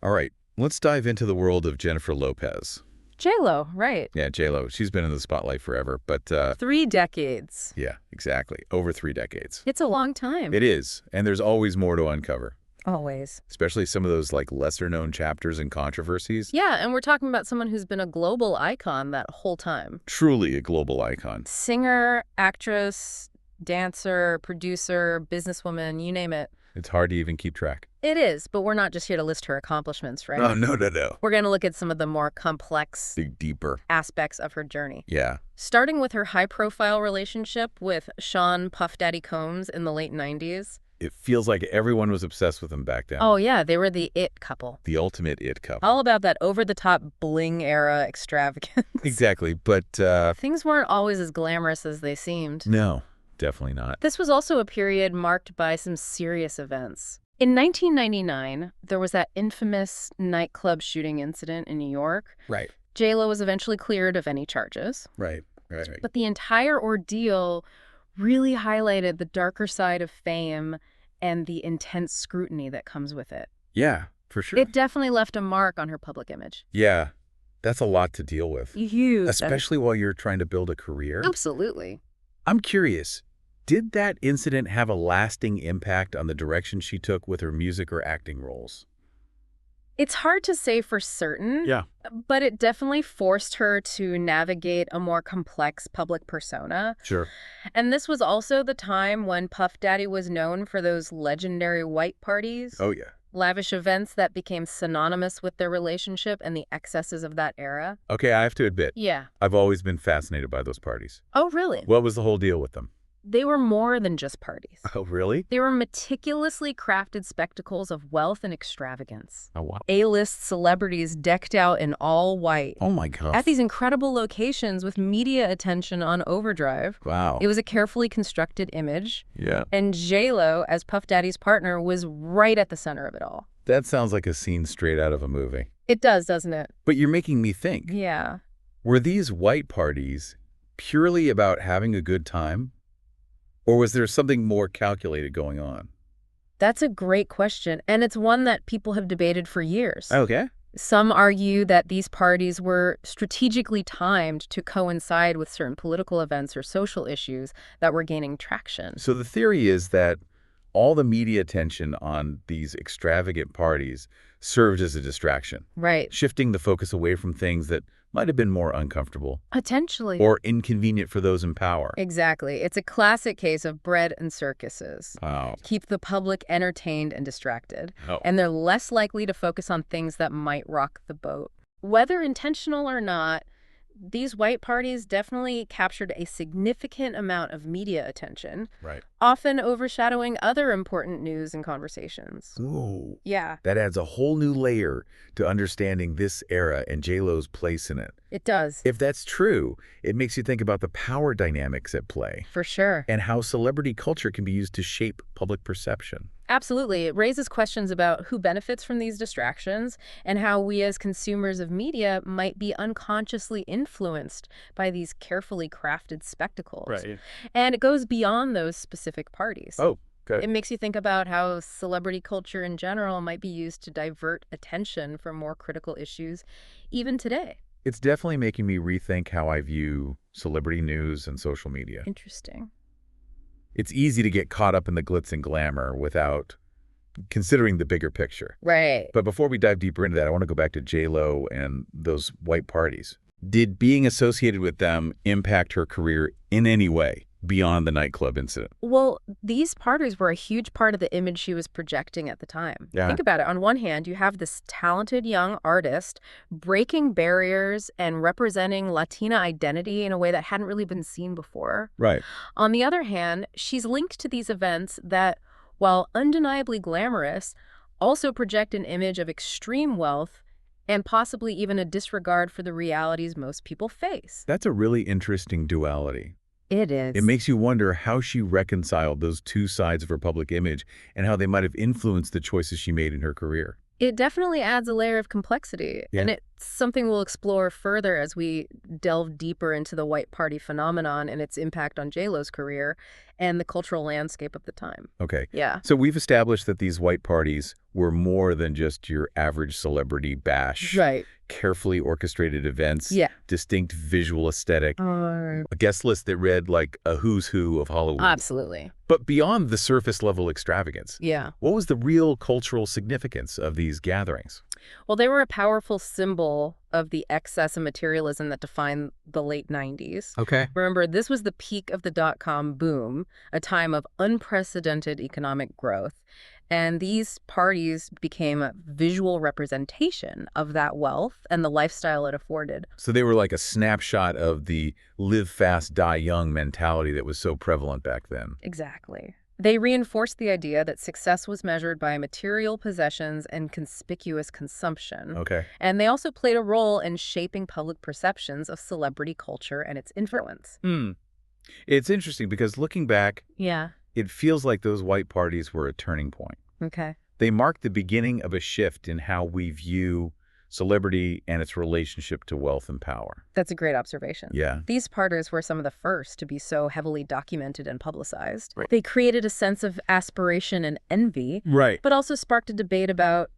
All right, let's dive into the world of Jennifer Lopez. J-Lo, right. Yeah, J-Lo. She's been in the spotlight forever, but 3 decades. yeah, exactly. Over 3 decades. It's a long time. It is, and there's always more to uncover, Always. especially some of those lesser-known chapters and controversies. Yeah, and we're talking about someone who's been a global icon that whole time. Truly a global icon. Singer, actress, dancer, producer, businesswoman, you name it. It's hard to even keep track. It is, but we're not just here to list her accomplishments, right? Oh, no. We're going to look at some of the more complex Dig deeper. aspects of her journey. Yeah. Starting with her high-profile relationship with Sean Puff Daddy Combs in the late 90s. It feels like everyone was obsessed with them back then. Oh, yeah, they were the it couple. The ultimate it couple. All about that over-the-top bling era extravagance. Exactly, but Things weren't always as glamorous as they seemed. no, definitely not. This was also a period marked by some serious events. In 1999, there was that infamous nightclub shooting incident in New York. Right. J-Lo was eventually cleared of any charges. Right. But the entire ordeal really highlighted the darker side of fame and the intense scrutiny that comes with it. Yeah, for sure. It definitely left a mark on her public image. Yeah, that's a lot to deal with. Huge. Especially while you're trying to build a career. Absolutely. I'm curious, did that incident have a lasting impact on the direction she took with her music or acting roles? It's hard to say for certain. Yeah. But it definitely forced her to navigate a more complex public persona. Sure. And this was also the time when Puff Daddy was known for those legendary white parties. Oh, yeah. Lavish events that became synonymous with their relationship and the excesses of that era. Okay, I have to admit, Yeah. I've always been fascinated by those parties. Oh, really? What was the whole deal with them? They were more than just parties. Oh, really? They were meticulously crafted spectacles of wealth and extravagance. Oh, wow. A-list celebrities decked out in all white. Oh, my God. At these incredible locations with media attention on overdrive. Wow. It was a carefully constructed image. Yeah. And J-Lo, as Puff Daddy's partner, was right at the center of it all. That sounds like a scene straight out of a movie. It does, doesn't it? But you're making me think. Yeah. Were these white parties purely about having a good time? Or was there something more calculated going on? That's a great question, and it's one that people have debated for years. Okay. Some argue that these parties were strategically timed to coincide with certain political events or social issues that were gaining traction. So the theory is that all the media attention on these extravagant parties served as a distraction, Right. shifting the focus away from things that might have been more uncomfortable Potentially. or inconvenient for those in power. Exactly. It's a classic case of bread and circuses. Wow. Keep the public entertained and distracted. Oh. And they're less likely to focus on things that might rock the boat. Whether intentional or not, these white parties definitely captured a significant amount of media attention, Right. often overshadowing other important news and conversations. Ooh. Yeah, That adds a whole new layer to understanding this era and J-Lo's place in it. it does. If that's true, it makes you think about the power dynamics at play For sure. and how celebrity culture can be used to shape public perception. Absolutely. It raises questions about who benefits from these distractions and how we as consumers of media might be unconsciously influenced by these carefully crafted spectacles. And it goes beyond those specific parties. Oh, okay. It makes you think about how celebrity culture in general might be used to divert attention from more critical issues, even today. It's definitely making me rethink how I view celebrity news and social media. Interesting. It's easy to get caught up in the glitz and glamour without considering the bigger picture. Right. But before we dive deeper into that, I want to go back to J-Lo and those white parties. Did being associated with them impact her career in any way beyond the nightclub incident? Well, these parties were a huge part of the image she was projecting at the time. Yeah. Think about it. On one hand, you have this talented young artist breaking barriers and representing Latina identity in a way that hadn't really been seen before. Right. On the other hand, she's linked to these events that, while undeniably glamorous, also project an image of extreme wealth and possibly even a disregard for the realities most people face. That's a really interesting duality. It is. It makes you wonder how she reconciled those two sides of her public image and how they might have influenced the choices she made in her career. It definitely adds a layer of complexity. Yeah. And it something we'll explore further as we delve deeper into the white party phenomenon and its impact on J-Lo's career and the cultural landscape of the time. Okay. Yeah. So we've established that these white parties were more than just your average celebrity bash. Right. Carefully orchestrated events, Yeah. distinct visual aesthetic, a guest list that read like a who's who of Hollywood. Absolutely. But beyond the surface-level extravagance, Yeah. what was the real cultural significance of these gatherings? Well, they were a powerful symbol of the excess and materialism that defined the late 90s. Okay. Remember, this was the peak of the dot-com boom, a time of unprecedented economic growth. And these parties became a visual representation of that wealth and the lifestyle it afforded. So they were like a snapshot of the live fast, die young mentality that was so prevalent back then. Exactly. They reinforced the idea that success was measured by material possessions and conspicuous consumption. Okay. And they also played a role in shaping public perceptions of celebrity culture and its influence. It's interesting because looking back, Yeah. it feels like those white parties were a turning point. Okay. They marked the beginning of a shift in how we view celebrity and its relationship to wealth and power. That's a great observation. Yeah. These parties were some of the first to be so heavily documented and publicized. Right. They created a sense of aspiration and envy, Right. but also sparked a debate about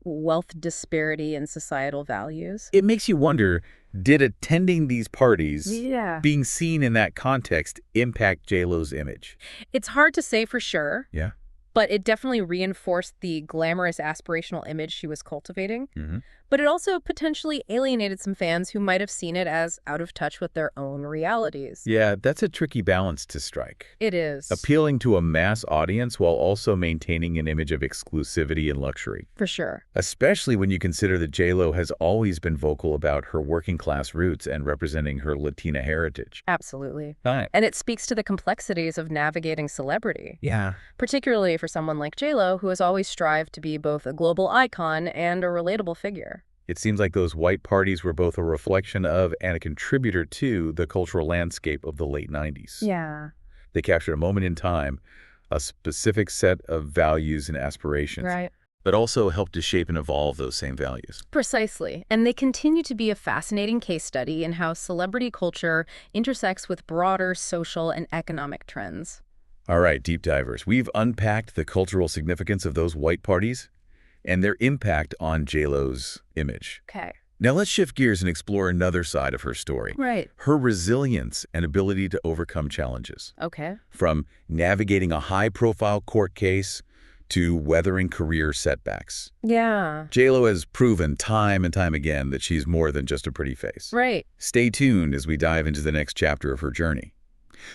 wealth disparity and societal values. It makes you wonder, did attending these parties, Yeah. being seen in that context, impact J-Lo's image? It's hard to say for sure, Yeah. but it definitely reinforced the glamorous aspirational image she was cultivating. Mm-hmm. But it also potentially alienated some fans who might have seen it as out of touch with their own realities. Yeah, that's a tricky balance to strike. It is. Appealing to a mass audience while also maintaining an image of exclusivity and luxury. For sure. Especially when you consider that J-Lo has always been vocal about her working-class roots and representing her Latina heritage. Absolutely. Right. And it speaks to the complexities of navigating celebrity, Yeah. particularly for someone like J-Lo, who has always strived to be both a global icon and a relatable figure. It seems like those white parties were both a reflection of and a contributor to the cultural landscape of the late 90s. Yeah. They captured a moment in time, a specific set of values and aspirations, Right. but also helped to shape and evolve those same values. Precisely. And they continue to be a fascinating case study in how celebrity culture intersects with broader social and economic trends. All right, deep divers, we've unpacked the cultural significance of those white parties and their impact on J-Lo's image. Okay. Now let's shift gears and explore another side of her story. Right. Her resilience and ability to overcome challenges. Okay. From navigating a high-profile court case to weathering career setbacks. Yeah. J-Lo has proven time and time again that she's more than just a pretty face. Right. Stay tuned as we dive into the next chapter of her journey.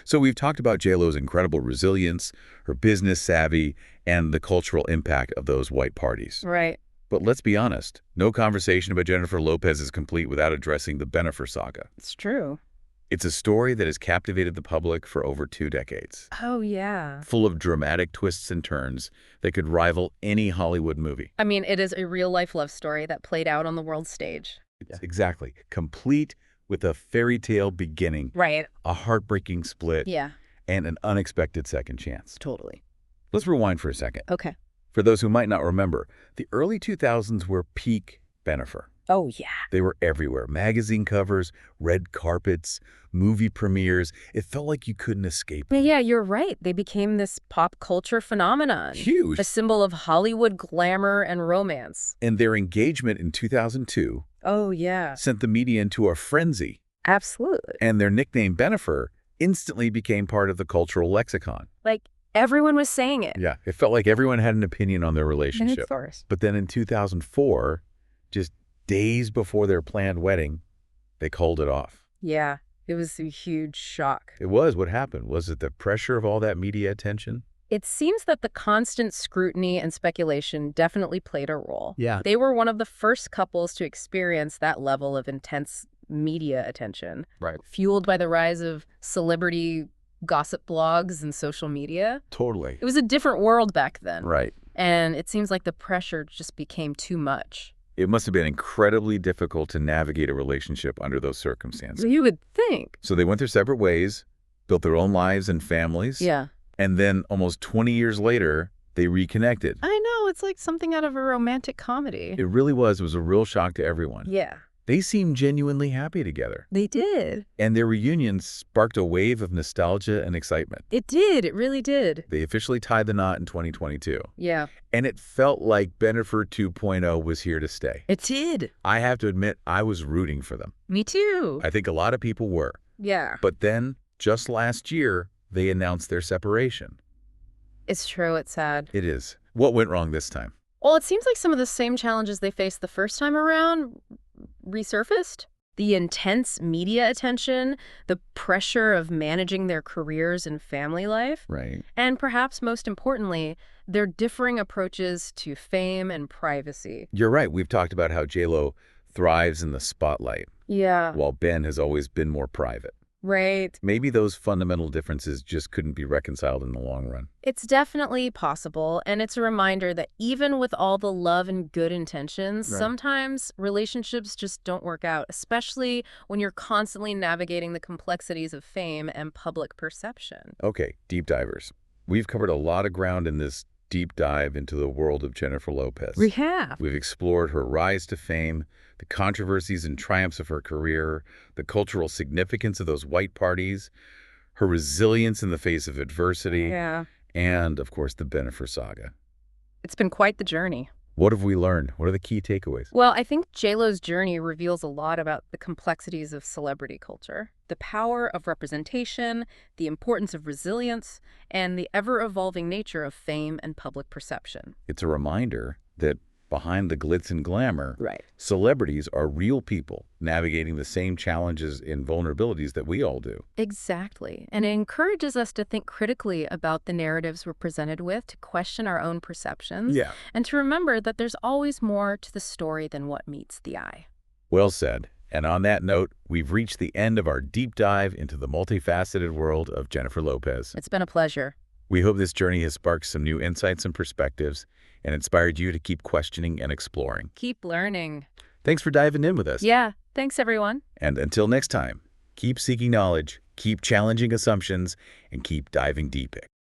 So we've talked about J-Lo's incredible resilience, her business savvy, and the cultural impact of those white parties. Right. But let's be honest, no conversation about Jennifer Lopez is complete without addressing the Ben Affleck saga. It's true. It's a story that has captivated the public for over 2 decades, Oh, yeah. full of dramatic twists and turns that could rival any Hollywood movie. I mean, it is a real-life love story that played out on the world stage. Exactly. Complete with a fairy tale beginning, Right. a heartbreaking split, Yeah. and an unexpected second chance. Totally. Let's rewind for a second. Okay. For those who might not remember, the early 2000s were peak Ben Affleck. Oh, yeah. They were everywhere. Magazine covers, red carpets, movie premieres. It felt like you couldn't escape. But yeah, you're right. They became this pop culture phenomenon. Huge. A symbol of Hollywood glamour and romance. And their engagement in 2002 Oh, yeah. sent the media into a frenzy. Absolutely. And their nickname, Ben Affleck, instantly became part of the cultural lexicon. Like, everyone was saying it. Yeah, it felt like everyone had an opinion on their relationship. Of course. But then in 2004, just days before their planned wedding, they called it off. Yeah. It was a huge shock. It was. What happened? Was it the pressure of all that media attention? It seems that the constant scrutiny and speculation definitely played a role. Yeah. They were one of the first couples to experience that level of intense media attention. Right. Fueled by the rise of celebrity gossip blogs and social media. Totally. It was a different world back then. Right. And it seems like the pressure just became too much. It must have been incredibly difficult to navigate a relationship under those circumstances. You would think. So they went their separate ways, built their own lives and families. Yeah. And then almost 20 years later, they reconnected. I know. It's like something out of a romantic comedy. It really was. It was a real shock to everyone. Yeah. They seemed genuinely happy together. They did. And their reunion sparked a wave of nostalgia and excitement. It did. It really did. They officially tied the knot in 2022. Yeah. And it felt like Ben Affleck 2.0 was here to stay. It did. I have to admit, I was rooting for them. Me too. I think a lot of people were. Yeah. But then, just last year, they announced their separation. It's true. It's sad. It is. What went wrong this time? Well, it seems like some of the same challenges they faced the first time around resurfaced. The intense media attention, the pressure of managing their careers and family life, Right. and perhaps most importantly, their differing approaches to fame and privacy. You're right. We've talked about how J.Lo thrives in the spotlight, Yeah. while Ben has always been more private. Right. Maybe those fundamental differences just couldn't be reconciled in the long run. It's definitely possible, and it's a reminder that even with all the love and good intentions, Right. sometimes relationships just don't work out, especially when you're constantly navigating the complexities of fame and public perception. Okay, deep divers. We've covered a lot of ground in this deep dive into the world of Jennifer Lopez. We have. We've explored her rise to fame, the controversies and triumphs of her career, the cultural significance of those white parties, her resilience in the face of adversity, Yeah. and, of course, the Ben Affleck saga. It's been quite the journey. What have we learned? What are the key takeaways? Well, I think JLo's journey reveals a lot about the complexities of celebrity culture, the power of representation, the importance of resilience, and the ever-evolving nature of fame and public perception. It's a reminder that behind the glitz and glamour, Right. celebrities are real people navigating the same challenges and vulnerabilities that we all do. Exactly. And it encourages us to think critically about the narratives we're presented with, to question our own perceptions, and to remember that there's always more to the story than what meets the eye. Well said. And on that note, we've reached the end of our deep dive into the multifaceted world of Jennifer Lopez. It's been a pleasure. We hope this journey has sparked some new insights and perspectives and inspired you to keep questioning and exploring. Keep learning. Thanks for diving in with us. Yeah. Thanks, everyone. And until next time, keep seeking knowledge, keep challenging assumptions, and keep diving deep.